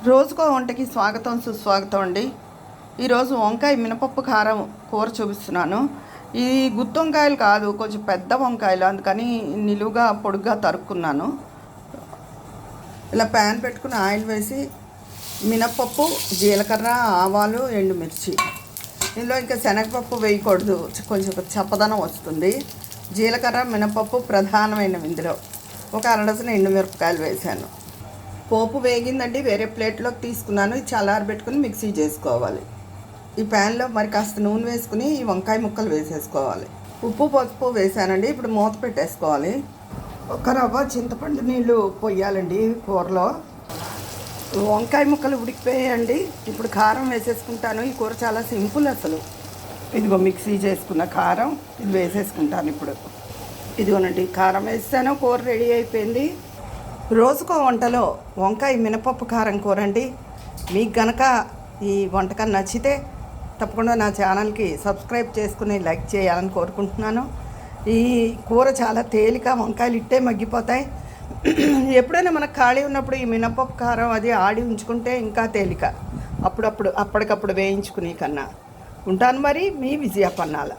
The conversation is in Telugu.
రోజుకో వంటకి స్వాగతం సుస్వాగతం అండి. ఈరోజు వంకాయ మినపప్పు కారం కూర చూపిస్తున్నాను. ఇది గుత్తి వంకాయలు కాదు, కొంచెం పెద్ద వంకాయలు, అందుకని నిలువుగా పొడుగ్గా తరుక్కున్నాను. ఇలా ప్యాన్ పెట్టుకుని ఆయిల్ వేసి మినపప్పు, జీలకర్ర, ఆవాలు, ఎండుమిర్చి. ఇందులో ఇంకా శనగపప్పు వేయకూడదు, కొంచెం చప్పదనం వస్తుంది. జీలకర్ర, మినపప్పు ప్రధానమైనవి. ఇందులో ఒక అరడజన ఎండుమిరపకాయలు వేసాను. పోపు వేగిందండి, వేరే ప్లేట్లోకి తీసుకున్నాను. ఇది చల్లారబెట్టుకుని మిక్సీ చేసుకోవాలి. ఈ ప్యాన్లో మరి కాస్త నూనె వేసుకుని ఈ వంకాయ ముక్కలు వేసేసుకోవాలి. ఉప్పు పసుపు వేసానండి. ఇప్పుడు మూత పెట్టేసుకోవాలి. ఒక రవ్వ చింతపండు నీళ్ళు పొయ్యాలండి కూరలో. వంకాయ ముక్కలు ఉడికిపోయాయండి. ఇప్పుడు కారం వేసేసుకుంటాను. ఈ కూర చాలా సింపుల్ అసలు. ఇదిగో మిక్సీ చేసుకున్న కారం ఇది వేసేసుకుంటాను ఇప్పుడు. ఇదిగోనండి కారం వేసాను, కూర రెడీ అయిపోయింది. రోజుకో వంటలో వంకాయ మినపప్పు కారం కూర అండి. మీకు గనక ఈ వంటకం నచ్చితే తప్పకుండా నా ఛానల్కి సబ్స్క్రైబ్ చేసుకుని లైక్ చేయాలని కోరుకుంటున్నాను. ఈ కూర చాలా తేలిక, వంకాయలు ఇట్టే మగ్గిపోతాయి. ఎప్పుడైనా మనకు ఖాళీ ఉన్నప్పుడు ఈ మినపప్పు కారం అది ఆడి ఉంచుకుంటే ఇంకా తేలిక, అప్పటికప్పుడు వేయించుకునే కన్నా. ఉంటాను మరి, మీ విజయ పన్నాల.